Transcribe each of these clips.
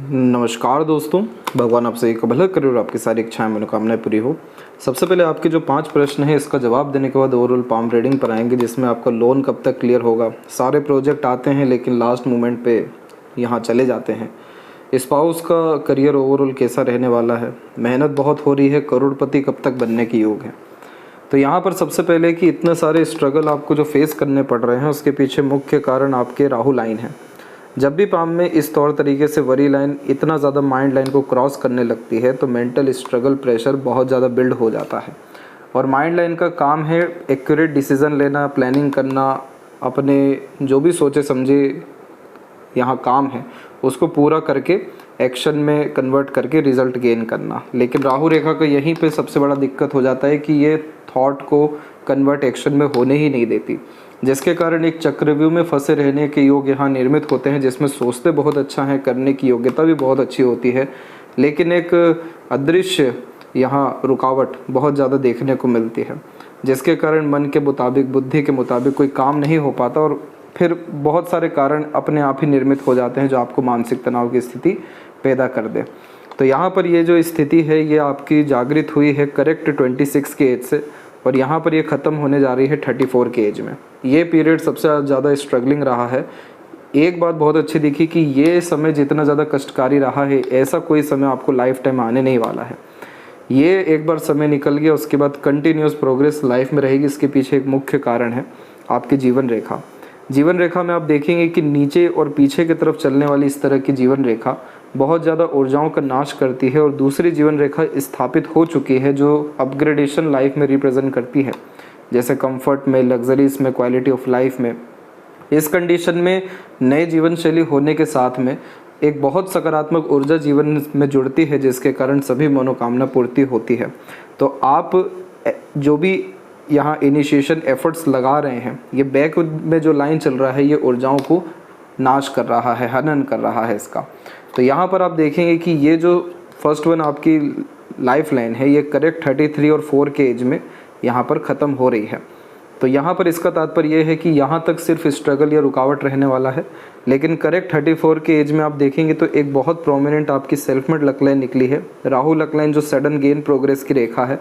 नमस्कार दोस्तों, भगवान आपसे एक भला करे और आपकी सारी इच्छाएं मनोकामनाएं पूरी हो। सबसे पहले आपके जो 5 प्रश्न हैं इसका जवाब देने के बाद ओवरऑल पाम रीडिंग पर आएंगे, जिसमें आपका लोन कब तक क्लियर होगा। सारे प्रोजेक्ट आते हैं लेकिन लास्ट मोमेंट पे यहाँ चले जाते हैं। स्पाउस का करियर ओवरऑल कैसा रहने वाला है। मेहनत बहुत हो रही है, करोड़पति कब तक बनने की योग है। तो यहाँ पर सबसे पहले कि इतने सारे स्ट्रगल आपको जो फेस करने पड़ रहे हैं उसके पीछे मुख्य कारण आपके राहु लाइन है। जब भी पाम में इस तौर तरीके से वरी लाइन इतना ज़्यादा माइंड लाइन को क्रॉस करने लगती है तो मेंटल स्ट्रगल प्रेशर बहुत ज़्यादा बिल्ड हो जाता है। और माइंड लाइन का काम है एक्यूरेट डिसीज़न लेना, प्लानिंग करना, अपने जो भी सोचे समझे यहाँ काम है उसको पूरा करके एक्शन में कन्वर्ट करके रिजल्ट गेन करना। लेकिन राहु रेखा का यहीं पे सबसे बड़ा दिक्कत हो जाता है कि ये थॉट को कन्वर्ट एक्शन में होने ही नहीं देती, जिसके कारण एक चक्रव्यूह में फंसे रहने के योग यहाँ निर्मित होते हैं, जिसमें सोचते बहुत अच्छा है, करने की योग्यता भी बहुत अच्छी होती है, लेकिन एक अदृश्य यहाँ रुकावट बहुत ज़्यादा देखने को मिलती है, जिसके कारण मन के मुताबिक, बुद्धि के मुताबिक कोई काम नहीं हो पाता और फिर बहुत सारे कारण अपने आप ही निर्मित हो जाते हैं जो आपको मानसिक तनाव की स्थिति पैदा कर दे। तो यहाँ पर ये जो स्थिति है ये आपकी जागृत हुई है करेक्ट 26 के एज से, और यहाँ पर ये ख़त्म होने जा रही है 34 के एज में। ये पीरियड सबसे ज़्यादा स्ट्रगलिंग रहा है। एक बात बहुत अच्छी दिखी कि ये समय जितना ज़्यादा कष्टकारी रहा है ऐसा कोई समय आपको लाइफ टाइम आने नहीं वाला है। ये एक बार समय निकल गया उसके बाद कंटिन्यूस प्रोग्रेस लाइफ में रहेगी। इसके पीछे एक मुख्य कारण है आपकी जीवन रेखा। जीवन रेखा में आप देखेंगे कि नीचे और पीछे की तरफ चलने वाली इस तरह की जीवन रेखा बहुत ज़्यादा ऊर्जाओं का नाश करती है, और दूसरी जीवन रेखा स्थापित हो चुकी है जो अपग्रेडेशन लाइफ में रिप्रेजेंट करती है, जैसे कंफर्ट में, लग्जरीज में, क्वालिटी ऑफ लाइफ में। इस कंडीशन में नए जीवन शैली होने के साथ में एक बहुत सकारात्मक ऊर्जा जीवन में जुड़ती है, जिसके कारण सभी मनोकामना पूर्ति होती है। तो आप जो भी यहाँ इनिशिएशन एफर्ट्स लगा रहे हैं, ये बैक में जो लाइन चल रहा है ये ऊर्जाओं को नाश कर रहा है, हनन कर रहा है इसका। तो यहाँ पर आप देखेंगे कि ये जो फर्स्ट वन आपकी लाइफ लाइन है ये करेक्ट 33 और 4 के एज में यहाँ पर ख़त्म हो रही है। तो यहाँ पर इसका तात्पर्य ये है कि यहाँ तक सिर्फ स्ट्रगल या रुकावट रहने वाला है, लेकिन करेक्ट 34 के एज में आप देखेंगे तो एक बहुत प्रोमिनेंट आपकी सेल्फ मेड लक लाइन निकली है। राहु लक लाइन जो सडन गेन प्रोग्रेस की रेखा है,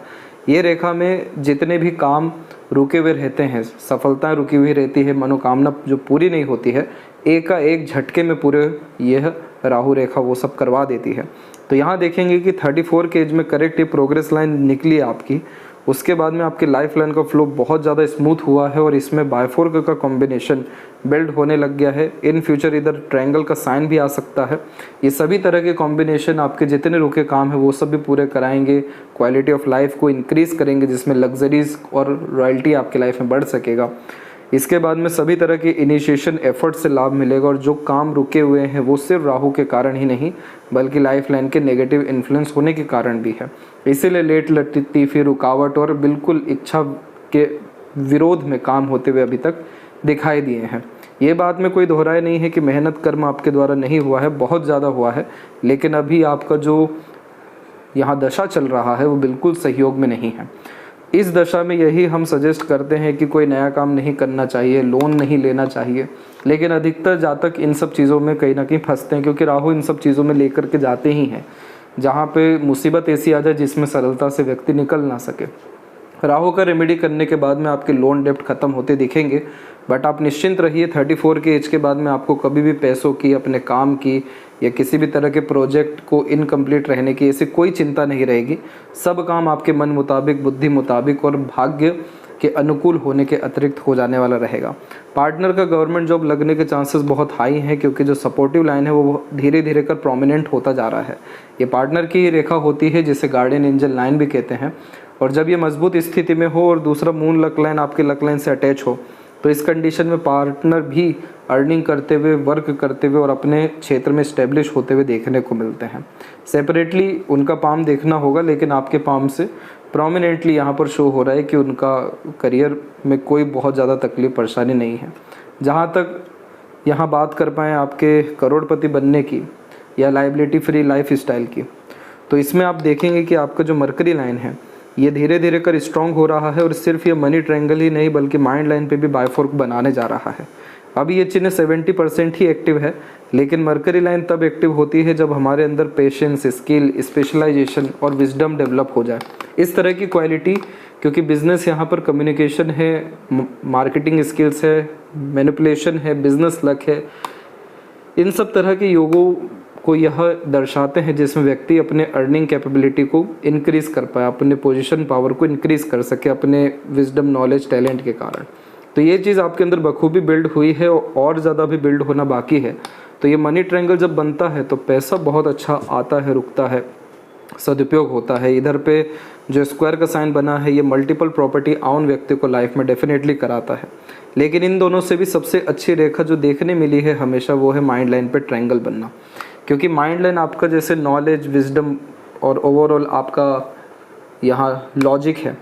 ये रेखा में जितने भी काम रुके हुए रहते हैं, सफलताएं रुकी हुई रहती है, मनोकामना जो पूरी नहीं होती है, एक का एक झटके में पूरे यह राहु रेखा वो सब करवा देती है। तो यहाँ देखेंगे कि 34 के एज में करेक्ट ये प्रोग्रेस लाइन निकली है आपकी। उसके बाद में आपकी लाइफ लाइन का फ्लो बहुत ज़्यादा स्मूथ हुआ है और इसमें बायफोर का कॉम्बिनेशन बिल्ड होने लग गया है। इन फ्यूचर इधर ट्रायंगल का साइन भी आ सकता है। ये सभी तरह के कॉम्बिनेशन आपके जितने रुके काम है वो सब भी पूरे कराएंगे, क्वालिटी ऑफ लाइफ को इंक्रीज़ करेंगे, जिसमें लग्जरीज और रॉयल्टी आपके लाइफ में बढ़ सकेगा। इसके बाद में सभी तरह के इनिशिएशन एफर्ट से लाभ मिलेगा, और जो काम रुके हुए हैं वो सिर्फ राहु के कारण ही नहीं बल्कि लाइफ लाइन के नेगेटिव इन्फ्लुएंस होने के कारण भी है। इसीलिए लेट लतीफ़ी, रुकावट और बिल्कुल इच्छा के विरोध में काम होते हुए अभी तक दिखाई दिए हैं। ये बात में कोई दोहराए नहीं है कि मेहनत कर्म आपके द्वारा नहीं हुआ है, बहुत ज़्यादा हुआ है, लेकिन अभी आपका जो यहाँ दशा चल रहा है वो बिल्कुल सहयोग में नहीं है। इस दशा में यही हम सजेस्ट करते हैं कि कोई नया काम नहीं करना चाहिए, लोन नहीं लेना चाहिए, लेकिन अधिकतर जातक इन सब चीज़ों में कहीं ना कहीं फंसते हैं, क्योंकि राहु इन सब चीज़ों में लेकर के जाते ही हैं जहाँ पे मुसीबत ऐसी आ जाए जिसमें सरलता से व्यक्ति निकल ना सके। राहु का रेमेडी करने के बाद में आपके लोन डेप्ट ख़त्म होते दिखेंगे, बट आप निश्चिंत रहिए 34 के एज के बाद में आपको कभी भी पैसों की, अपने काम की या किसी भी तरह के प्रोजेक्ट को इनकम्प्लीट रहने की ऐसी कोई चिंता नहीं रहेगी। सब काम आपके मन मुताबिक, बुद्धि मुताबिक और भाग्य के अनुकूल होने के अतिरिक्त हो जाने वाला रहेगा। पार्टनर का गवर्नमेंट जॉब लगने के चांसेस बहुत हाई हैं, क्योंकि जो सपोर्टिव लाइन है वो धीरे धीरे कर प्रोमिनेंट होता जा रहा है। ये पार्टनर की ही रेखा होती है जिसे गार्डियन एंजल लाइन भी कहते हैं, और जब ये मजबूत स्थिति में हो और दूसरा मून लक लाइन आपके लक लाइन से अटैच हो तो इस कंडीशन में पार्टनर भी अर्निंग करते हुए, वर्क करते हुए और अपने क्षेत्र में स्टेब्लिश होते हुए देखने को मिलते हैं। सेपरेटली उनका पाम देखना होगा, लेकिन आपके पाम से प्रोमिनेंटली यहाँ पर शो हो रहा है कि उनका करियर में कोई बहुत ज़्यादा तकलीफ परेशानी नहीं है। जहाँ तक यहाँ बात कर पाएँ आपके करोड़पति बनने की या लाइबिलिटी फ्री लाइफ स्टाइल की, तो इसमें आप देखेंगे कि आपका जो मरकरी लाइन है ये धीरे धीरे कर स्ट्रॉन्ग हो रहा है, और सिर्फ ये मनी ट्रायंगल ही नहीं बल्कि माइंड लाइन पे भी बायफोर्क बनाने जा रहा है। अभी ये चिन्ह 70% ही एक्टिव है, लेकिन मरकरी लाइन तब एक्टिव होती है जब हमारे अंदर पेशेंस, स्किल, स्पेशलाइजेशन और विजडम डेवलप हो जाए। इस तरह की क्वालिटी, क्योंकि बिजनेस यहाँ पर कम्युनिकेशन है, मार्केटिंग स्किल्स है, मैनिपुलेशन है, बिजनेस लक है, इन सब तरह के योगों को यह दर्शाते हैं जिसमें व्यक्ति अपने अर्निंग कैपेबिलिटी को इंक्रीज़ कर पाए, अपने पोजीशन पावर को इंक्रीज़ कर सके अपने विजडम, नॉलेज, टैलेंट के कारण। तो ये चीज़ आपके अंदर बखूबी बिल्ड हुई है और ज़्यादा भी बिल्ड होना बाकी है। तो ये मनी ट्रायंगल जब बनता है तो पैसा बहुत अच्छा आता है, रुकता है, सदुपयोग होता है। इधर पे जो स्क्वायर का साइन बना है, ये मल्टीपल प्रॉपर्टी आउन व्यक्ति को लाइफ में डेफिनेटली कराता है। लेकिन इन दोनों से भी सबसे अच्छी रेखा जो देखने मिली है हमेशा, वो है माइंड लाइन पे ट्रायंगल बनना। क्योंकि माइंड लाइन आपका जैसे नॉलेज, विजडम और ओवरऑल आपका यहाँ लॉजिक है।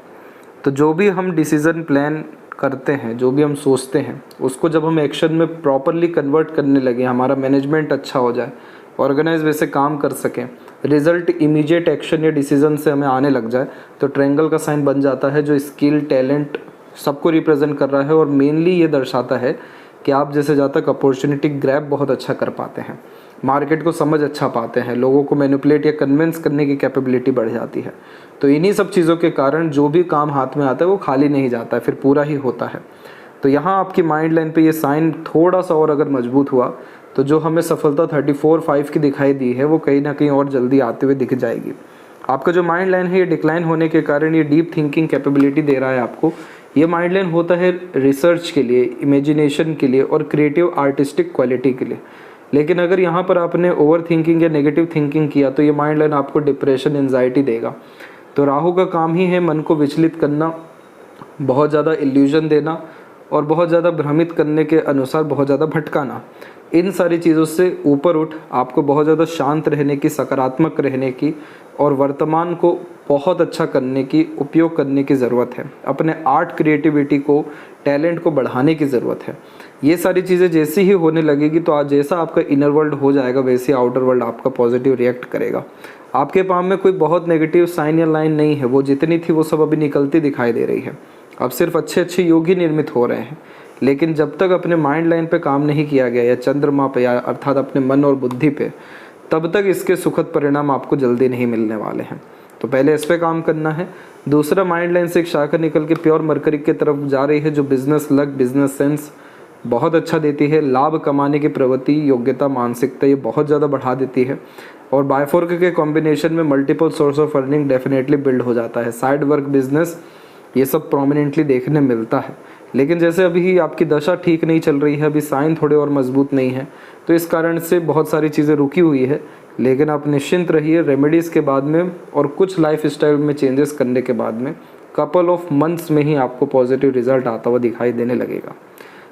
तो जो भी हम डिसीज़न प्लान करते हैं, जो भी हम सोचते हैं, उसको जब हम एक्शन में प्रॉपरली कन्वर्ट करने लगे, हमारा मैनेजमेंट अच्छा हो जाए, ऑर्गेनाइज वैसे काम कर सकें, रिजल्ट इमीडिएट एक्शन या डिसीजन से हमें आने लग जाए, तो ट्रायंगल का साइन बन जाता है जो स्किल, टैलेंट सबको रिप्रेजेंट कर रहा है। और मेनली ये दर्शाता है कि आप जैसे जहाँ तक अपॉर्चुनिटी ग्रैब बहुत अच्छा कर पाते हैं, मार्केट को समझ अच्छा पाते हैं, लोगों को मैनिपुलेट या कन्विंस करने की कैपेबिलिटी बढ़ जाती है। तो इन्हीं सब चीज़ों के कारण जो भी काम हाथ में आता है वो खाली नहीं जाता है, फिर पूरा ही होता है। तो यहाँ आपकी माइंड लाइन पे ये साइन थोड़ा सा और अगर मजबूत हुआ तो जो हमें सफलता 34-5 की दिखाई दी है वो कहीं ना कहीं और जल्दी आते हुए दिख जाएगी। आपका जो माइंड लाइन है ये डिक्लाइन होने के कारण ये डीप थिंकिंग कैपेबिलिटी दे रहा है आपको। ये माइंड लाइन होता है रिसर्च के लिए, इमेजिनेशन के लिए और क्रिएटिव आर्टिस्टिक क्वालिटी के लिए। लेकिन अगर यहाँ पर आपने ओवर थिंकिंग या नेगेटिव थिंकिंग किया तो ये माइंड लाइन आपको डिप्रेशन, एंजाइटी देगा। तो राहु का काम ही है मन को विचलित करना, बहुत ज़्यादा इल्यूजन देना और बहुत ज़्यादा भ्रमित करने के अनुसार बहुत ज़्यादा भटकाना। इन सारी चीज़ों से ऊपर उठ आपको बहुत ज़्यादा शांत रहने की, सकारात्मक रहने की और वर्तमान को बहुत अच्छा करने की, उपयोग करने की ज़रूरत है। अपने आर्ट, क्रिएटिविटी को, टैलेंट को बढ़ाने की ज़रूरत है। ये सारी चीज़ें जैसी ही होने लगेगी तो आज जैसा आपका इनर वर्ल्ड हो जाएगा वैसे आउटर वर्ल्ड आपका पॉजिटिव रिएक्ट करेगा। आपके पाम में कोई बहुत नेगेटिव साइन या लाइन नहीं है, वो जितनी थी वो सब अभी निकलती दिखाई दे रही है। अब सिर्फ अच्छे अच्छे योग ही निर्मित हो रहे हैं। लेकिन जब तक अपने माइंड लाइन पे काम नहीं किया गया या चंद्रमा पे या अर्थात अपने मन और बुद्धि पे, तब तक इसके सुखद परिणाम आपको जल्दी नहीं मिलने वाले हैं। तो पहले इस पे काम करना है। दूसरा, माइंड लाइन से एक शाखा निकल के प्योर मरकरी की तरफ जा रही है जो बिजनेस लक, बिजनेस सेंस बहुत अच्छा देती है। लाभ कमाने की प्रवृत्ति, योग्यता, मानसिकता ये बहुत ज़्यादा बढ़ा देती है। और बायफोर्क के कॉम्बिनेशन में multiple source of earning definitely build हो जाता है। साइड वर्क, बिजनेस ये सब प्रोमिनेंटली देखने मिलता है। लेकिन जैसे अभी आपकी दशा ठीक नहीं चल रही है, अभी साइन थोड़े और मजबूत नहीं है, तो इस कारण से बहुत सारी चीज़ें रुकी हुई है। लेकिन आप निश्चिंत रहिए, रेमेडीज़ के बाद में और कुछ लाइफ स्टाइल में चेंजेस करने के बाद में कपल ऑफ मंथ्स में ही आपको पॉजिटिव रिजल्ट आता हुआ दिखाई देने लगेगा।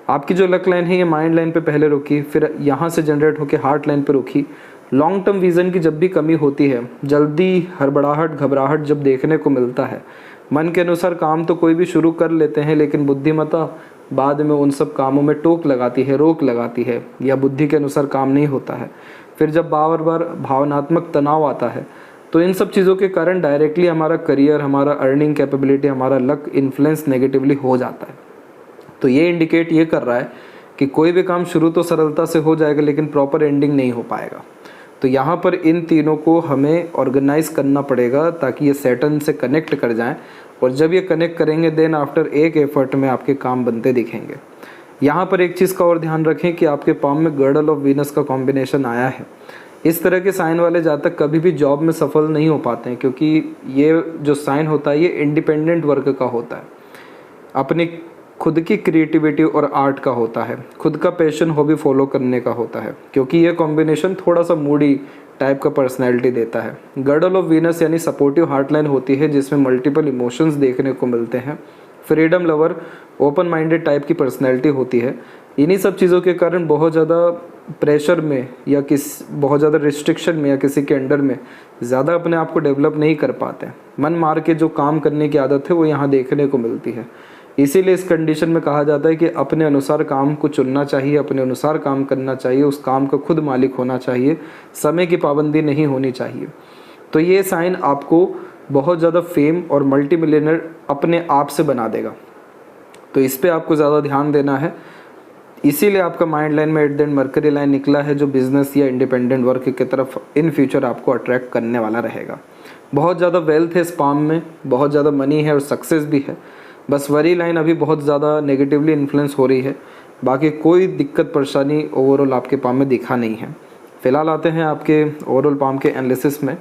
आपकी जो लक लाइन है ये माइंड लाइन पे पहले रुकी, फिर यहाँ से जनरेट होकर हार्ट लाइन पे रुकी। लॉन्ग टर्म विज़न की जब भी कमी होती है, जल्दी हड़बड़ाहट, घबराहट जब देखने को मिलता है, मन के अनुसार काम तो कोई भी शुरू कर लेते हैं लेकिन बुद्धिमत्ता बाद में उन सब कामों में टोक लगाती है, रोक लगाती है या बुद्धि के अनुसार काम नहीं होता है। फिर जब बार बार भावनात्मक तनाव आता है तो इन सब चीज़ों के कारण डायरेक्टली हमारा करियर, हमारा अर्निंग कैपेबिलिटी, हमारा लक इन्फ्लुएंस नेगेटिवली हो जाता है। तो ये इंडिकेट ये कर रहा है कि कोई भी काम शुरू तो सरलता से हो जाएगा लेकिन प्रॉपर एंडिंग नहीं हो पाएगा। तो यहाँ पर इन तीनों को हमें ऑर्गेनाइज करना पड़ेगा ताकि ये सैटर्न से कनेक्ट कर जाएं। और जब ये कनेक्ट करेंगे देन आफ्टर एक एफर्ट में आपके काम बनते दिखेंगे। यहाँ पर एक चीज़ का और ध्यान रखें कि आपके पाम में गर्डल ऑफ वीनस का कॉम्बिनेशन आया है। इस तरह के साइन वाले जातक कभी भी जॉब में सफल नहीं हो पाते हैं, क्योंकि ये जो साइन होता है ये इंडिपेंडेंट वर्क का होता है, अपनी खुद की क्रिएटिविटी और आर्ट का होता है, खुद का पैशन, हॉबी फॉलो करने का होता है। क्योंकि ये कॉम्बिनेशन थोड़ा सा मूडी टाइप का पर्सनैलिटी देता है। गर्डल ऑफ वीनस यानी सपोर्टिव हार्ट लाइन होती है जिसमें मल्टीपल इमोशंस देखने को मिलते हैं। Freedom lover, open minded type की पर्सनैलिटी होती है। इन्हीं सब चीज़ों के कारण बहुत ज़्यादा प्रेशर में या बहुत ज़्यादा रिस्ट्रिक्शन में या किसी के अंडर में ज़्यादा अपने आप को डेवलप नहीं कर पाते। मन मार के जो काम करने की आदत है वो यहाँ देखने को मिलती है। इसीलिए इस कंडीशन में कहा जाता है कि अपने अनुसार काम को चुनना चाहिए, अपने अनुसार काम करना चाहिए, उस काम का खुद मालिक होना चाहिए, समय की पाबंदी नहीं होनी चाहिए। तो ये साइन आपको बहुत ज़्यादा फेम और मल्टी मिलियनर अपने आप से बना देगा। तो इस पे आपको ज़्यादा ध्यान देना है। इसीलिए आपका माइंड लाइन में at the end mercury line निकला है, जो बिजनेस या इंडिपेंडेंट वर्क की तरफ इन फ्यूचर आपको अट्रैक्ट करने वाला रहेगा। बहुत ज़्यादा वेल्थ है इस पाम में, बहुत ज़्यादा मनी है और सक्सेस भी है। बस वरी लाइन अभी बहुत ज़्यादा नेगेटिवली इन्फ्लुएंस हो रही है, बाकी कोई दिक्कत परेशानी ओवरऑल आपके पाम में दिखा नहीं है। फिलहाल आते हैं आपके ओवरऑल पाम के एनालिसिस में,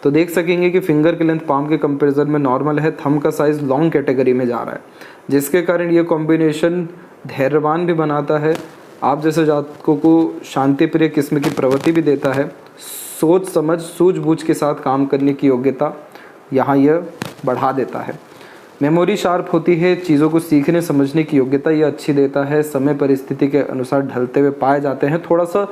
तो देख सकेंगे कि फिंगर की लेंथ पाम के कंपैरिजन में नॉर्मल है, थंब का साइज़ लॉन्ग कैटेगरी में जा रहा है, जिसके कारण ये कॉम्बिनेशन धैर्यवान भी बनाता है, आप जैसे जातकों को शांति प्रिय किस्म की प्रवृत्ति भी देता है। सोच समझ सूझबूझ के साथ काम करने की योग्यता यहाँ यह बढ़ा देता है। मेमोरी शार्प होती है, चीज़ों को सीखने समझने की योग्यता यह अच्छी देता है। समय परिस्थिति के अनुसार ढलते हुए पाए जाते हैं। थोड़ा सा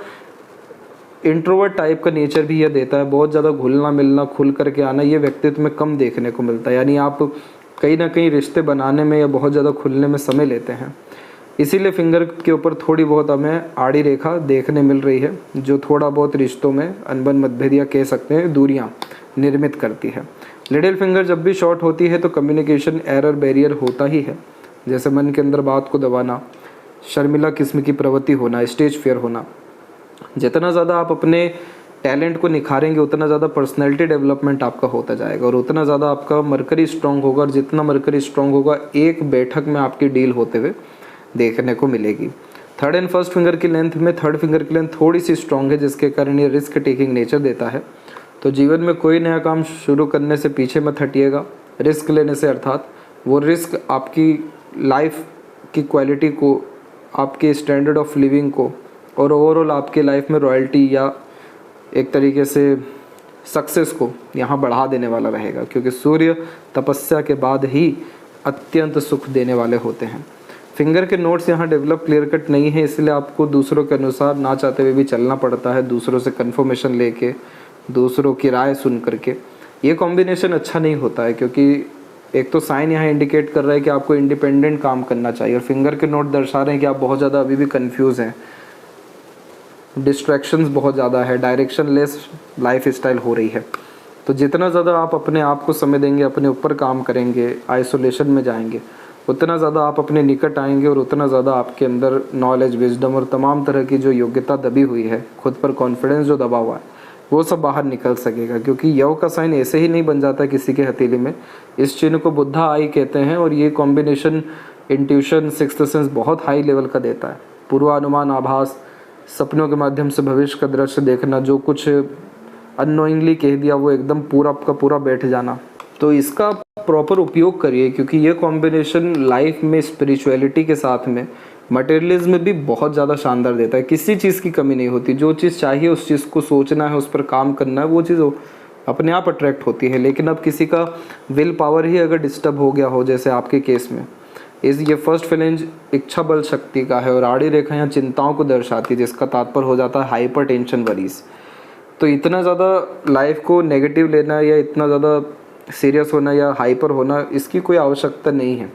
इंट्रोवर्ट टाइप का नेचर भी यह देता है। बहुत ज़्यादा घुलना मिलना खुल करके आना ये व्यक्तित्व में कम देखने को मिलता है, यानी आप कहीं ना कहीं रिश्ते बनाने में या बहुत ज़्यादा खुलने में समय लेते हैं। इसीलिए फिंगर के ऊपर थोड़ी बहुत हमें आड़ी रेखा देखने मिल रही है, जो थोड़ा बहुत रिश्तों में अनबन मतभेद या कह सकते हैं दूरियां निर्मित करती है। लिटिल फिंगर जब भी शॉर्ट होती है तो कम्युनिकेशन एरर बैरियर होता ही है, जैसे मन के अंदर बात को दबाना, शर्मिला किस्म की प्रवृत्ति होना, स्टेज फियर होना। जितना ज़्यादा आप अपने टैलेंट को निखारेंगे उतना ज़्यादा पर्सनैलिटी डेवलपमेंट आपका होता जाएगा और उतना ज़्यादा आपका मरकरी स्ट्रॉन्ग होगा, और जितना मरकरी स्ट्रॉन्ग होगा एक बैठक में आपकी डील होते हुए देखने को मिलेगी। थर्ड एंड फर्स्ट फिंगर की लेंथ में थर्ड फिंगर की लेंथ थोड़ी सी स्ट्रॉन्ग है, जिसके कारण ये रिस्क टेकिंग नेचर देता है। तो जीवन में कोई नया काम शुरू करने से पीछे मत हटिएगा, रिस्क लेने से, अर्थात वो रिस्क आपकी लाइफ की क्वालिटी को, आपके स्टैंडर्ड ऑफ लिविंग को और ओवरऑल आपके लाइफ में रॉयल्टी या एक तरीके से सक्सेस को यहाँ बढ़ा देने वाला रहेगा, क्योंकि सूर्य तपस्या के बाद ही अत्यंत सुख देने वाले होते हैं। फिंगर के नोट्स यहाँ डेवलप क्लियर कट नहीं है, इसलिए आपको दूसरों के अनुसार ना चाहते हुए भी चलना पड़ता है, दूसरों से कन्फर्मेशन लेके, दूसरों की राय सुन करके। ये कॉम्बिनेशन अच्छा नहीं होता है, क्योंकि एक तो साइन यहाँ इंडिकेट कर रहा है कि आपको इंडिपेंडेंट काम करना चाहिए, और फिंगर के नोट दर्शा रहे हैं कि आप बहुत ज़्यादा अभी भी कन्फ्यूज़ हैं, डिस्ट्रैक्शंस बहुत ज़्यादा है, डायरेक्शन लेस लाइफ स्टाइल हो रही है। तो जितना ज़्यादा आप अपने आप को समय देंगे, अपने ऊपर काम करेंगे, आइसोलेशन में जाएंगे, उतना ज़्यादा आप अपने निकट आएंगे और उतना ज़्यादा आपके अंदर नॉलेज, विजडम और तमाम तरह की जो योग्यता दबी हुई है, खुद पर कॉन्फिडेंस जो दबा हुआ है, वो सब बाहर निकल सकेगा। क्योंकि यव का साइन ऐसे ही नहीं बन जाता किसी के हथेली में, इस चिन्ह को बुद्धा आई कहते हैं, और ये कॉम्बिनेशन इंट्यूशन, सिक्स्थ सेंस बहुत हाई लेवल का देता है। पूर्वानुमान, आभास, सपनों के माध्यम से भविष्य का दृश्य देखना, जो कुछ अननोइंगली कह दिया वो एकदम पूरा का पूरा बैठ जाना। तो इसका प्रॉपर उपयोग करिए, क्योंकि ये कॉम्बिनेशन लाइफ में स्पिरिचुअलिटी के साथ में मटेरियलिज्म में भी बहुत ज़्यादा शानदार देता है। किसी चीज़ की कमी नहीं होती, जो चीज़ चाहिए उस चीज़ को सोचना है, उस पर काम करना है, वो चीज़ अपने आप अट्रैक्ट होती है। लेकिन अब किसी का विल पावर ही अगर डिस्टर्ब हो गया हो, जैसे आपके केस में, ये फर्स्ट फ्लेंज इच्छा बल शक्ति का है और आड़ी रेखा यहाँ चिंताओं को दर्शाती है, जिसका तात्पर्य हो जाता है हाइपर टेंशन वरीज। तो इतना ज़्यादा लाइफ को नेगेटिव लेना या इतना ज़्यादा सीरियस होना या हाइपर होना, इसकी कोई आवश्यकता नहीं है।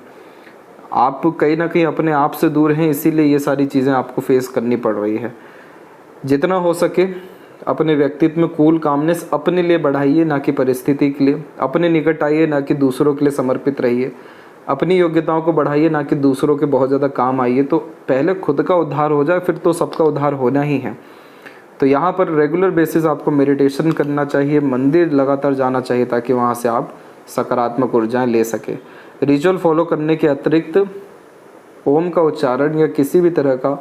आप कहीं ना कहीं अपने आप से दूर हैं, इसीलिए ये सारी चीज़ें आपको फेस करनी पड़ रही है। जितना हो सके अपने व्यक्तित्व में कूल कामनेस अपने लिए बढ़ाइए, ना कि परिस्थिति के लिए। अपने निकट आइए, ना कि दूसरों के लिए समर्पित रहिए। अपनी योग्यताओं को बढ़ाइए, ना कि दूसरों के बहुत ज़्यादा काम आइए। तो पहले खुद का उद्धार हो जाए, फिर तो सबका उद्धार होना ही है। तो यहाँ पर रेगुलर बेसिस आपको मेडिटेशन करना चाहिए, मंदिर लगातार जाना चाहिए, ताकि वहाँ से आप सकारात्मक ऊर्जाएं ले सके। रिचुअल फॉलो करने के अतिरिक्त ओम का उच्चारण या किसी भी तरह का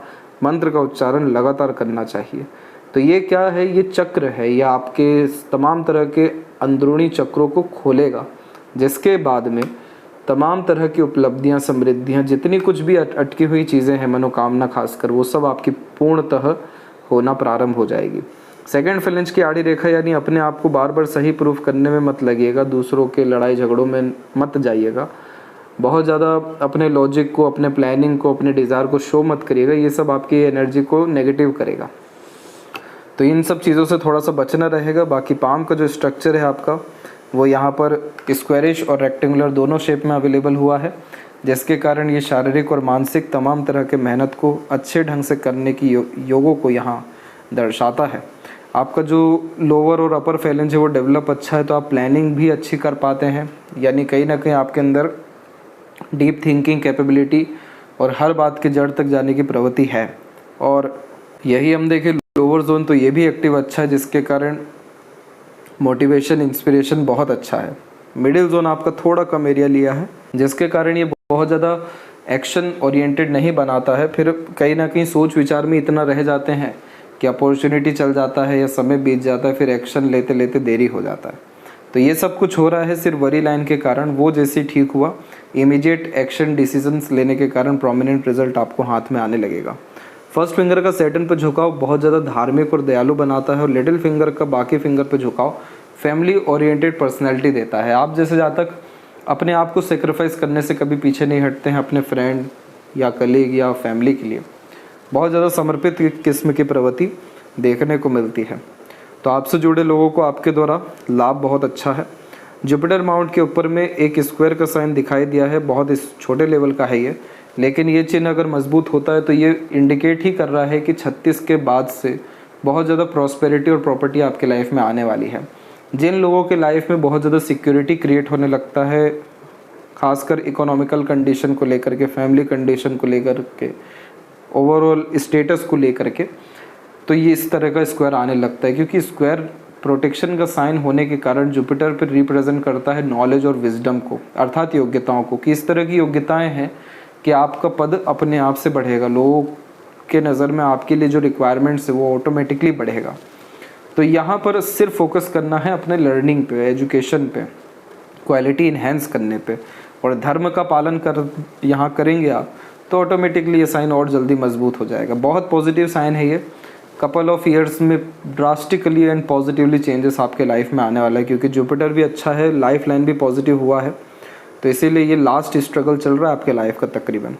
मंत्र का उच्चारण लगातार करना चाहिए। तो ये क्या है, ये चक्र है, ये आपके तमाम तरह के अंदरूनी चक्रों को खोलेगा, जिसके बाद में तमाम तरह की उपलब्धियां, समृद्धियां, जितनी कुछ भी अटकी हुई चीज़ें हैं, मनोकामना खासकर, वो सब आपकी पूर्णतः होना प्रारंभ हो जाएगी। सेकंड फ्लेंज की आड़ी रेखा, यानी अपने आप को बार बार सही प्रूफ करने में मत लगिएगा, दूसरों के लड़ाई झगड़ों में मत जाइएगा, बहुत ज़्यादा अपने लॉजिक को, अपने प्लानिंग को, अपने डिज़ायर को शो मत करिएगा, ये सब आपकी एनर्जी को नेगेटिव करेगा। तो इन सब चीज़ों से थोड़ा सा बचना रहेगा। बाकी पाम का जो स्ट्रक्चर है आपका, वो यहाँ पर स्क्वायरिश और रेक्टेंगुलर दोनों शेप में अवेलेबल हुआ है, जिसके कारण ये शारीरिक और मानसिक तमाम तरह के मेहनत को अच्छे ढंग से करने की योगों को यहाँ दर्शाता है। आपका जो लोअर और अपर फैलेंज है वो डेवलप अच्छा है, तो आप प्लानिंग भी अच्छी कर पाते हैं, यानी कहीं ना कहीं आपके अंदर डीप थिंकिंग कैपेबिलिटी और हर बात के जड़ तक जाने की प्रवृत्ति है। और यही हम देखें लोअर जोन तो ये भी एक्टिव अच्छा है, जिसके कारण मोटिवेशन इंस्पिरेशन बहुत अच्छा है। मिडिल जोन आपका थोड़ा कम एरिया लिया है, जिसके कारण ये बहुत ज़्यादा एक्शन ओरिएंटेड नहीं बनाता है। फिर कहीं ना कहीं सोच विचार में इतना रह जाते हैं कि अपॉर्चुनिटी चल जाता है या समय बीत जाता है, फिर एक्शन लेते लेते देरी हो जाता है। तो ये सब कुछ हो रहा है सिर्फ वरी लाइन के कारण। वो जैसे ठीक हुआ, इमीडिएट एक्शन डिसीजंस लेने के कारण प्रोमिनेंट रिजल्ट आपको हाथ में आने लगेगा। फर्स्ट फिंगर का सैटर्न पर झुकाव बहुत ज़्यादा धार्मिक और दयालु बनाता है, और लिटिल फिंगर का बाकी फिंगर पर झुकाव फैमिली ओरिएंटेड पर्सनैलिटी देता है। आप जैसे जातक अपने आप को सेक्रीफाइस करने से कभी पीछे नहीं हटते हैं, अपने फ्रेंड या कलीग या फैमिली के लिए बहुत ज़्यादा समर्पित किस्म की प्रवृत्ति देखने को मिलती है। तो आपसे जुड़े लोगों को आपके द्वारा लाभ बहुत अच्छा है। जुपिटर माउंट के ऊपर में एक स्क्वायर का साइन दिखाई दिया है, बहुत इस छोटे लेवल का है ये, लेकिन ये चिन्ह अगर मजबूत होता है तो ये इंडिकेट ही कर रहा है कि 36 के बाद से बहुत ज़्यादा प्रॉस्पेरिटी और प्रॉपर्टी आपके लाइफ में आने वाली है। जिन लोगों के लाइफ में बहुत ज़्यादा सिक्योरिटी क्रिएट होने लगता है, खासकर इकोनॉमिकल कंडीशन को लेकर के, फैमिली कंडीशन को लेकर के, ओवरऑल स्टेटस को लेकर के, तो ये इस तरह का स्क्वायर आने लगता है। क्योंकि स्क्वायर प्रोटेक्शन का साइन होने के कारण जुपिटर पर रिप्रेजेंट करता है नॉलेज और विजडम को, अर्थात योग्यताओं को, कि इस तरह की योग्यताएं हैं कि आपका पद अपने आप से बढ़ेगा, लोगों के नज़र में आपके लिए जो रिक्वायरमेंट्स है वो ऑटोमेटिकली बढ़ेगा। तो यहाँ पर सिर्फ फोकस करना है अपने लर्निंग पे, एजुकेशन पे, क्वालिटी इन्हेंस करने पे, और धर्म का पालन कर यहाँ करेंगे आप तो ऑटोमेटिकली ये साइन और जल्दी मजबूत हो जाएगा। बहुत पॉजिटिव साइन है ये। कपल ऑफ ईयर्स में ड्रास्टिकली एंड पॉजिटिवली चेंजेस आपके लाइफ में आने वाला है, क्योंकि जुपिटर भी अच्छा है, लाइफ लाइन भी पॉजिटिव हुआ है, तो इसीलिए ये लास्ट स्ट्रगल चल रहा है आपके लाइफ का तकरीबन।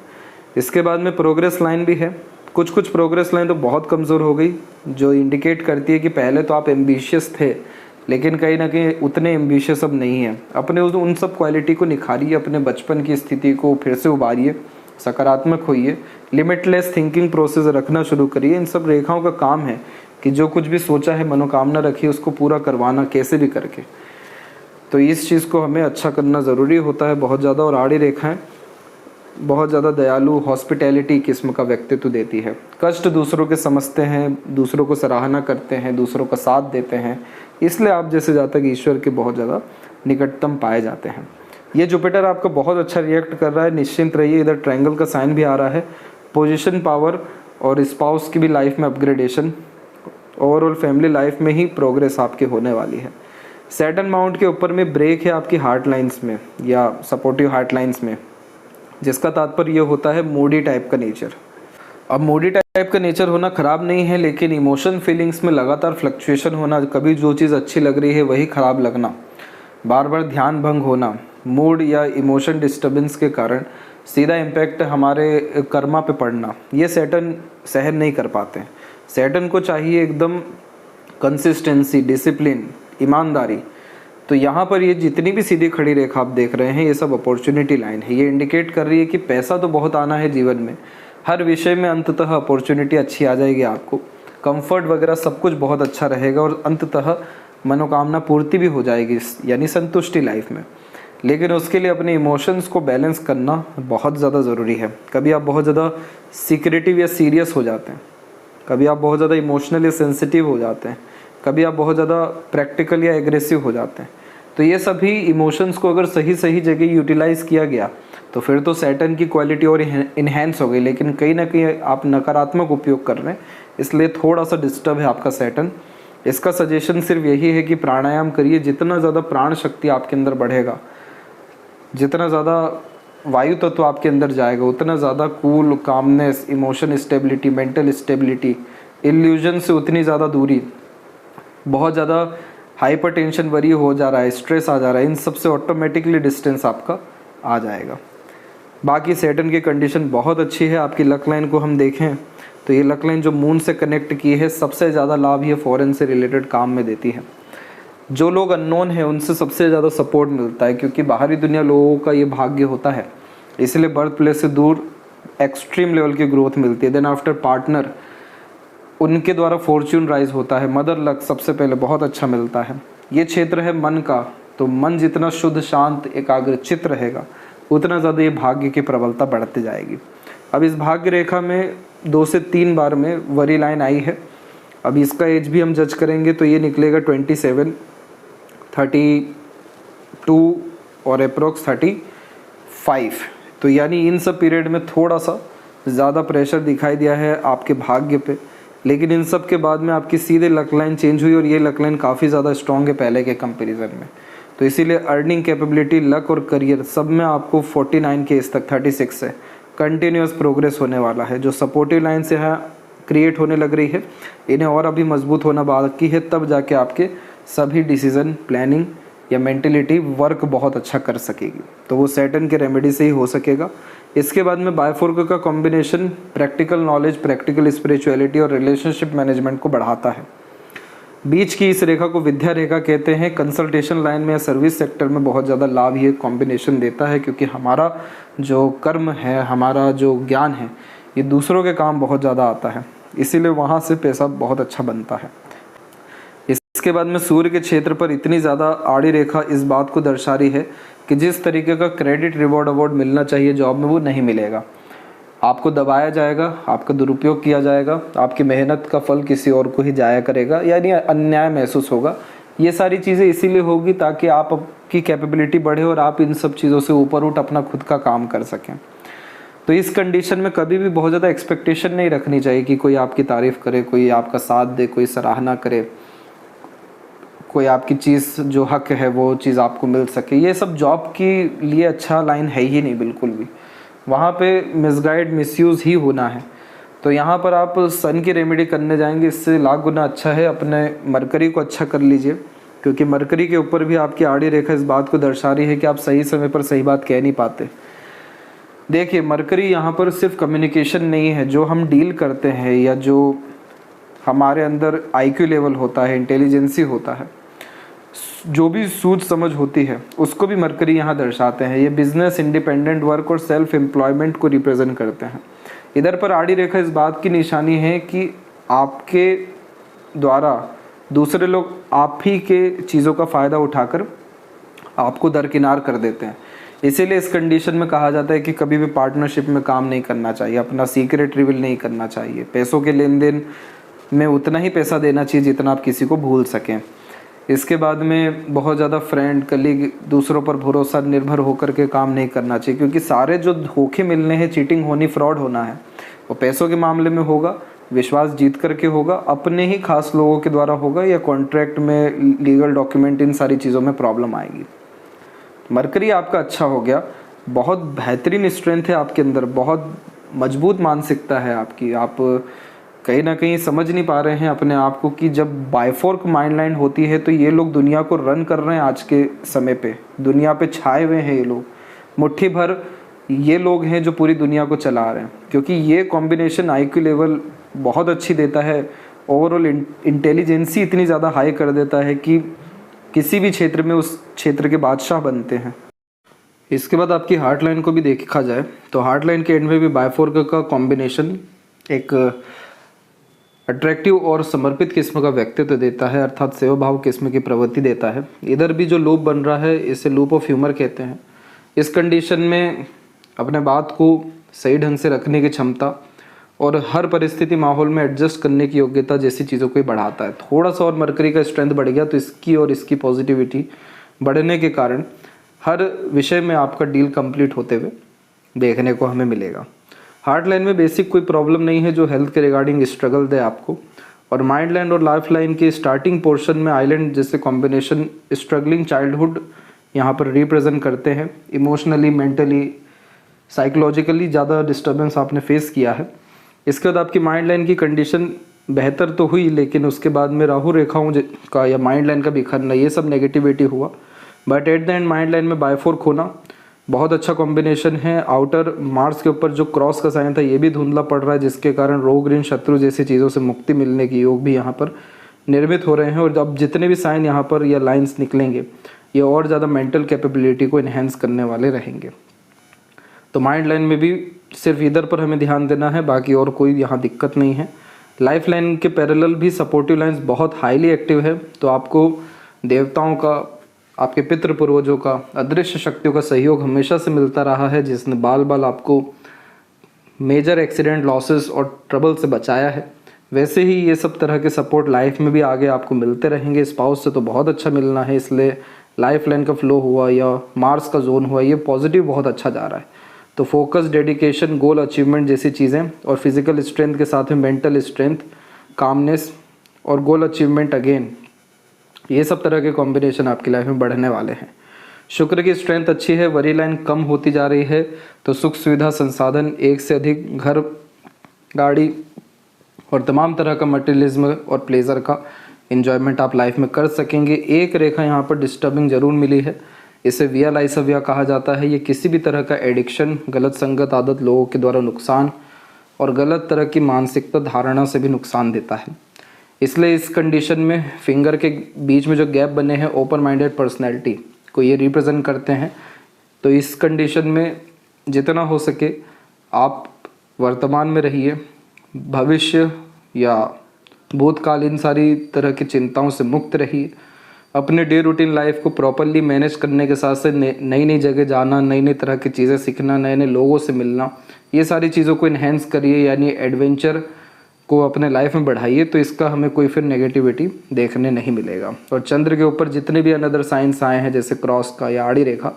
इसके बाद में प्रोग्रेस लाइन भी है। कुछ प्रोग्रेस लाइन तो बहुत कमज़ोर हो गई, जो इंडिकेट करती है कि पहले तो आप एम्बिशियस थे, लेकिन कहीं ना कहीं उतने एम्बिशियस अब नहीं हैं। अपने उन सब क्वालिटी को निखारिए, अपने बचपन की स्थिति को फिर से उबारिए, सकारात्मक होइए, लिमिटलेस थिंकिंग प्रोसेस रखना शुरू करिए। इन सब रेखाओं का काम है कि जो कुछ भी सोचा है, मनोकामना रखिए, उसको पूरा करवाना कैसे भी करके। तो इस चीज़ को हमें अच्छा करना ज़रूरी होता है बहुत ज़्यादा। और आड़ी रेखाएं बहुत ज़्यादा दयालु, हॉस्पिटैलिटी किस्म का व्यक्तित्व देती है। कष्ट दूसरों के समझते हैं, दूसरों को सराहना करते हैं, दूसरों का साथ देते हैं, इसलिए आप जैसे जातक ईश्वर के बहुत ज़्यादा निकटतम पाए जाते हैं। ये जुपिटर आपका बहुत अच्छा रिएक्ट कर रहा है, निश्चिंत रहिए। इधर ट्रायंगल का साइन भी आ रहा है, पोजीशन पावर और स्पाउस की भी लाइफ में अपग्रेडेशन, ओवरऑल फैमिली लाइफ में ही प्रोग्रेस आपके होने वाली है। सैटर्न माउंट के ऊपर में ब्रेक है आपकी हार्ट लाइन्स में या सपोर्टिव हार्ट लाइन्स में, जिसका तात्पर्य ये होता है मूडी टाइप का नेचर। अब मूडी टाइप का नेचर होना ख़राब नहीं है, लेकिन इमोशन फीलिंग्स में लगातार फ्लक्चुएशन होना, कभी जो चीज़ अच्छी लग रही है वही ख़राब लगना, बार बार ध्यान भंग होना, मूड या इमोशन डिस्टर्बेंस के कारण सीधा इम्पैक्ट हमारे कर्मा पे पड़ना, ये सैटर्न सहन नहीं कर पाते। सैटर्न को चाहिए एकदम कंसिस्टेंसी, डिसिप्लिन, ईमानदारी। तो यहाँ पर ये जितनी भी सीधी खड़ी रेखा आप देख रहे हैं, ये सब अपॉर्चुनिटी लाइन है। ये इंडिकेट कर रही है कि पैसा तो बहुत आना है जीवन में, हर विषय में अंततः अपॉर्चुनिटी अच्छी आ जाएगी आपको, कंफर्ट वगैरह सब कुछ बहुत अच्छा रहेगा, और अंततः मनोकामना पूर्ति भी हो जाएगी, यानी संतुष्टि लाइफ में। लेकिन उसके लिए अपने इमोशंस को बैलेंस करना बहुत ज़्यादा ज़रूरी है। कभी आप बहुत ज़्यादा सीक्रेटिव या सीरियस हो जाते हैं, कभी आप बहुत ज़्यादा इमोशनली सेंसिटिव हो जाते हैं, कभी आप बहुत ज़्यादा प्रैक्टिकल या एग्रेसिव हो जाते हैं। तो ये सभी इमोशंस को अगर सही जगह यूटिलाइज़ किया गया तो फिर तो सैटर्न की क्वालिटी और इन्हेंस हो गई। लेकिन कहीं ना कहीं आप नकारात्मक उपयोग कर रहे हैं, इसलिए थोड़ा सा डिस्टर्ब है आपका सैटर्न। इसका सजेशन सिर्फ यही है कि प्राणायाम करिए। जितना ज़्यादा प्राण शक्ति आपके अंदर बढ़ेगा, जितना ज़्यादा वायु तत्व आपके अंदर जाएगा, उतना ज़्यादा cool, calmness, emotion stability, mental stability, illusion से उतनी ज़्यादा दूरी, बहुत ज़्यादा हाइपर टेंशन वरी हो जा रहा है, स्ट्रेस आ जा रहा है, इन सब से ऑटोमेटिकली डिस्टेंस आपका आ जाएगा। बाकी सैटर्न की कंडीशन बहुत अच्छी है। आपकी लक लाइन को हम देखें तो ये लक लाइन जो मून से कनेक्ट की है, सबसे ज़्यादा लाभ ये फॉरेन से रिलेटेड काम में देती है। जो लोग अननोन हैं उनसे सबसे ज़्यादा सपोर्ट मिलता है, क्योंकि बाहरी दुनिया लोगों का ये भाग्य होता है, इसलिए बर्थ प्लेस से दूर एक्सट्रीम लेवल की ग्रोथ मिलती है। देन आफ्टर पार्टनर, उनके द्वारा फॉर्च्यून राइज होता है। मदर लक सबसे पहले बहुत अच्छा मिलता है। ये क्षेत्र है मन का, तो मन जितना शुद्ध, शांत, एकाग्रचित रहेगा, उतना ज़्यादा ये भाग्य की प्रबलता बढ़ती जाएगी। अब इस भाग्य रेखा में 2 से 3 बार में वरी लाइन आई है। अब इसका एज भी हम जज करेंगे तो ये निकलेगा 27, 32 और अप्रोक्स 35। तो यानी इन सब पीरियड में थोड़ा सा ज़्यादा प्रेशर दिखाई दिया है आपके भाग्य पे, लेकिन इन सब के बाद में आपकी सीधे लक लाइन चेंज हुई और ये लक लाइन काफ़ी ज़्यादा स्ट्रॉन्ग है पहले के कंपैरिजन में। तो इसीलिए अर्निंग कैपेबिलिटी, लक और करियर सब में आपको 49 के एज तक 36 से कंटिन्यूस प्रोग्रेस होने वाला है। जो सपोर्टिव लाइन से यहाँ क्रिएट होने लग रही है, इन्हें और अभी मजबूत होना बाकी है, तब जाके आपके सभी डिसीज़न, प्लानिंग या मेंटलिटी वर्क बहुत अच्छा कर सकेगी। तो वो सैटर्न के रेमेडी से ही हो सकेगा। इसके बाद में बायफोर्क का combination practical knowledge, practical spirituality और रिलेशनशिप मैनेजमेंट को बढ़ाता है। बीच की इस रेखा को विद्या रेखा कहते हैं। कंसल्टेशन लाइन में या सर्विस सेक्टर में बहुत ज़्यादा लाभ ये कॉम्बिनेशन देता है, क्योंकि हमारा जो कर्म है, हमारा जो ज्ञान है, ये दूसरों के काम बहुत ज़्यादा आता है, इसीलिए वहाँ से पैसा बहुत अच्छा बनता है। इसके बाद में सूर्य के क्षेत्र पर इतनी ज़्यादा आड़ी रेखा इस बात को दर्शा रही है कि जिस तरीके का क्रेडिट, रिवॉर्ड, अवार्ड मिलना चाहिए जॉब में, वो नहीं मिलेगा। आपको दबाया जाएगा, आपका दुरुपयोग किया जाएगा, आपकी मेहनत का फल किसी और को ही जाया करेगा, यानी अन्याय महसूस होगा। ये सारी चीज़ें इसीलिए होगी ताकि आपकी कैपेबिलिटी बढ़े और आप इन सब चीज़ों से ऊपर उठ अपना खुद का काम कर सकें। तो इस कंडीशन में कभी भी बहुत ज़्यादा एक्सपेक्टेशन नहीं रखनी चाहिए कि कोई आपकी तारीफ़ करे, कोई आपका साथ दे, कोई सराहना करे, कोई आपकी चीज़ जो हक है वो चीज़ आपको मिल सके। ये सब जॉब के लिए अच्छा लाइन है ही नहीं बिल्कुल भी। वहाँ पे मिसगाइड, मिसयूज़ ही होना है। तो यहाँ पर आप सन की रेमेडी करने जाएंगे, इससे लाख गुना अच्छा है अपने मरकरी को अच्छा कर लीजिए, क्योंकि मरकरी के ऊपर भी आपकी आड़ी रेखा इस बात को दर्शा रही है कि आप सही समय पर सही बात कह नहीं पाते। देखिए, मरकरी यहाँ पर सिर्फ कम्युनिकेशन नहीं है, जो हम डील करते हैं या जो हमारे अंदर IQ लेवल होता है, इंटेलिजेंसी होता है, जो भी सूझ समझ होती है, उसको भी मरकरी यहाँ दर्शाते हैं। ये बिजनेस, इंडिपेंडेंट वर्क और सेल्फ एम्प्लॉयमेंट को रिप्रेजेंट करते हैं। इधर पर आड़ी रेखा इस बात की निशानी है कि आपके द्वारा दूसरे लोग आप ही के चीज़ों का फ़ायदा उठाकर आपको दरकिनार कर देते हैं। इसीलिए इस कंडीशन में कहा जाता है कि कभी भी पार्टनरशिप में काम नहीं करना चाहिए, अपना सीक्रेट रिवील नहीं करना चाहिए। पैसों के लेन देन में उतना ही पैसा देना चाहिए जितना आप किसी को भूल सकें। इसके बाद में बहुत ज़्यादा फ्रेंड, कलीग, दूसरों पर भरोसा निर्भर होकर के काम नहीं करना चाहिए, क्योंकि सारे जो धोखे मिलने हैं, चीटिंग होनी, फ्रॉड होना है, वो पैसों के मामले में होगा, विश्वास जीत करके होगा, अपने ही खास लोगों के द्वारा होगा, या कॉन्ट्रैक्ट में, लीगल डॉक्यूमेंट, इन सारी चीज़ों में प्रॉब्लम आएगी। मरकरी आपका अच्छा हो गया, बहुत बेहतरीन स्ट्रेंथ है आपके अंदर, बहुत मजबूत मानसिकता है आपकी। आप कहीं ना कहीं समझ नहीं पा रहे हैं अपने आप को कि जब बायफोर्क माइंड लाइन होती है तो ये लोग दुनिया को रन कर रहे हैं। आज के समय पे दुनिया पे छाए हुए हैं ये लोग, मुट्ठी भर ये लोग हैं जो पूरी दुनिया को चला रहे हैं, क्योंकि ये कॉम्बिनेशन IQ लेवल बहुत अच्छी देता है, ओवरऑल इंटेलिजेंसी इतनी ज़्यादा हाई कर देता है कि किसी भी क्षेत्र में उस क्षेत्र के बादशाह बनते हैं। इसके बाद आपकी हार्ट लाइन को भी देखा जाए तो हार्ट लाइन के एंड में भी बायफोर्क का कॉम्बिनेशन एक अट्रैक्टिव और समर्पित किस्म का व्यक्तित्व देता है, अर्थात सेवा भाव किस्म की प्रवृत्ति देता है। इधर भी जो लूप बन रहा है, इसे लूप ऑफ ह्यूमर कहते हैं। इस कंडीशन में अपने बात को सही ढंग से रखने की क्षमता और हर परिस्थिति, माहौल में एडजस्ट करने की योग्यता जैसी चीज़ों को ही बढ़ाता है। थोड़ा सा और मरकरी का स्ट्रेंथ बढ़ गया तो इसकी और इसकी पॉजिटिविटी बढ़ने के कारण हर विषय में आपका डील कंप्लीट होते हुए देखने को हमें मिलेगा। हार्ट लाइन में बेसिक कोई प्रॉब्लम नहीं है जो हेल्थ के रिगार्डिंग स्ट्रगल दे आपको, और माइंड लाइन और लाइफ लाइन के स्टार्टिंग पोर्शन में आइलैंड जैसे कॉम्बिनेशन स्ट्रगलिंग चाइल्डहुड यहाँ पर रिप्रेजेंट करते हैं। इमोशनली, मेंटली, साइकोलॉजिकली ज़्यादा डिस्टर्बेंस आपने फेस किया है। इसके बाद आपकी माइंड लाइन की कंडीशन बेहतर तो हुई, लेकिन उसके बाद में राहु रेखाओं का या माइंड लाइन का बिखरना, ये सब नेगेटिविटी हुआ। But at the end mind line में बायफोर्क होना बहुत अच्छा कॉम्बिनेशन है। आउटर मार्स के ऊपर जो क्रॉस का साइन था ये भी धुंधला पड़ रहा है, जिसके कारण रोग, ऋण, शत्रु जैसी चीज़ों से मुक्ति मिलने के योग भी यहाँ पर निर्मित हो रहे हैं। और अब जितने भी साइन यहाँ पर या लाइंस निकलेंगे ये और ज़्यादा मेंटल कैपेबिलिटी को इन्हेंस करने वाले रहेंगे। तो माइंड लाइन में भी सिर्फ इधर पर हमें ध्यान देना है, बाकी और कोई यहाँ दिक्कत नहीं है। लाइफ लाइन के पैरेलल भी सपोर्टिव लाइंस बहुत हाईली एक्टिव है, तो आपको देवताओं का, आपके पितृ पूर्वजों का, अदृश्य शक्तियों का सहयोग हमेशा से मिलता रहा है, जिसने बाल बाल आपको मेजर एक्सीडेंट, लॉसेस और ट्रबल से बचाया है। वैसे ही ये सब तरह के सपोर्ट लाइफ में भी आगे आपको मिलते रहेंगे। स्पाउस से तो बहुत अच्छा मिलना है, इसलिए लाइफ लाइन का फ्लो हुआ या मार्स का जोन हुआ, ये पॉजिटिव बहुत अच्छा जा रहा है। तो फोकस, डेडिकेशन, गोल अचीवमेंट जैसी चीज़ें और फिजिकल स्ट्रेंथ के साथ में मेंटल स्ट्रेंथ, कामनेस और गोल अचीवमेंट अगेन, ये सब तरह के कॉम्बिनेशन आपकी लाइफ में बढ़ने वाले हैं। शुक्र की स्ट्रेंथ अच्छी है, वरी लाइन कम होती जा रही है, तो सुख सुविधा, संसाधन, एक से अधिक घर, गाड़ी और तमाम तरह का मटेरियलिज्म और प्लेजर का एंजॉयमेंट आप लाइफ में कर सकेंगे। एक रेखा यहाँ पर डिस्टर्बिंग जरूर मिली है, इसे विया लाइसविया कहा जाता है। ये किसी भी तरह का एडिक्शन, गलत संगत, आदत, लोगों के द्वारा नुकसान और गलत तरह की मानसिकता, धारणा से भी नुकसान देता है। इसलिए इस कंडीशन में फिंगर के बीच में जो गैप बने हैं, ओपन माइंडेड पर्सनैलिटी को ये रिप्रेजेंट करते हैं। तो इस कंडीशन में जितना हो सके आप वर्तमान में रहिए, भविष्य या भूतकालीन सारी तरह की चिंताओं से मुक्त रहिए। अपने डे रूटीन लाइफ को प्रॉपरली मैनेज करने के साथ साथ नई नई जगह जाना, नई नई तरह की चीज़ें सीखना, नए नए लोगों से मिलना, ये सारी चीज़ों को इन्हेंस करिए, यानी एडवेंचर को अपने लाइफ में बढ़ाइए। तो इसका हमें कोई फिर नेगेटिविटी देखने नहीं मिलेगा। और चंद्र के ऊपर जितने भी अनदर साइंस आए हैं, जैसे क्रॉस का या आड़ी रेखा,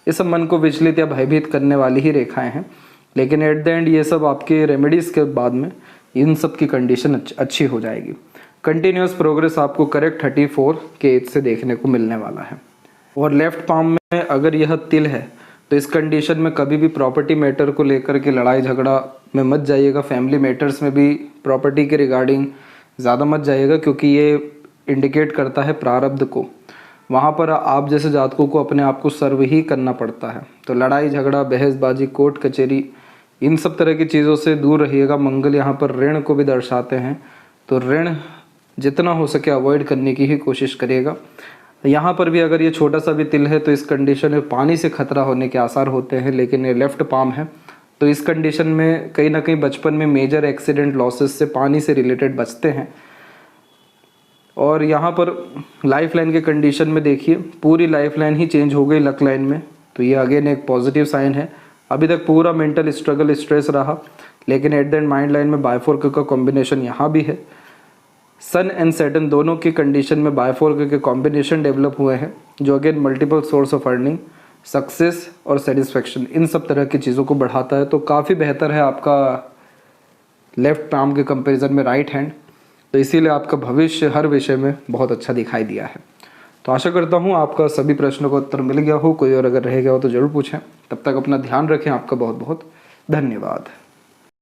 ये सब मन को विचलित या भयभीत करने वाली ही रेखाएं हैं, लेकिन एट द एंड ये सब आपके रेमेडीज़ के बाद में इन सब की कंडीशन अच्छी हो जाएगी। कंटिन्यूस प्रोग्रेस आपको करेक्ट 34 के एज से देखने को मिलने वाला है। और लेफ्ट पाम में अगर यह तिल है तो इस कंडीशन में कभी भी प्रॉपर्टी मैटर को लेकर के लड़ाई झगड़ा में मत जाइएगा। फैमिली मैटर्स में भी प्रॉपर्टी के रिगार्डिंग ज़्यादा मत जाइएगा, क्योंकि ये इंडिकेट करता है प्रारब्ध को। वहाँ पर आप जैसे जातकों को अपने आप को सर्व ही करना पड़ता है। तो लड़ाई झगड़ा, बहसबाजी, कोर्ट कचहरी, इन सब तरह की चीज़ों से दूर रहिएगा। मंगल यहाँ पर ऋण को भी दर्शाते हैं, तो ऋण जितना हो सके अवॉइड करने की ही कोशिश करिएगा। यहाँ पर भी अगर ये छोटा सा भी तिल है तो इस कंडीशन में पानी से खतरा होने के आसार होते हैं, लेकिन ये लेफ्ट पाम है तो इस कंडीशन में कहीं ना कहीं बचपन में मेजर एक्सीडेंट, लॉसेस से, पानी से रिलेटेड बचते हैं। और यहाँ पर लाइफ लाइन के कंडीशन में देखिए, पूरी लाइफ लाइन ही चेंज हो गई लक लाइन में, तो ये अगेन एक पॉजिटिव साइन है। अभी तक पूरा मेंटल स्ट्रगल, स्ट्रेस रहा, लेकिन at the end mind line में बायफोर्क का कॉम्बिनेशन यहाँ भी है। सन एंड सैटर्न दोनों की कंडीशन में बायफोर्क के कॉम्बिनेशन डेवलप हुए हैं, जो again multiple source of earning, success और सेटिस्फेक्शन, इन सब तरह की चीज़ों को बढ़ाता है। तो काफ़ी बेहतर है आपका लेफ्ट पाम के कंपैरिजन में राइट हैंड, तो इसीलिए आपका भविष्य हर विषय में बहुत अच्छा दिखाई दिया है। तो आशा करता हूँ आपका सभी प्रश्नों का उत्तर मिल गया हो। कोई और अगर रह गया हो तो ज़रूर पूछें। तब तक अपना ध्यान रखें। आपका बहुत बहुत धन्यवाद।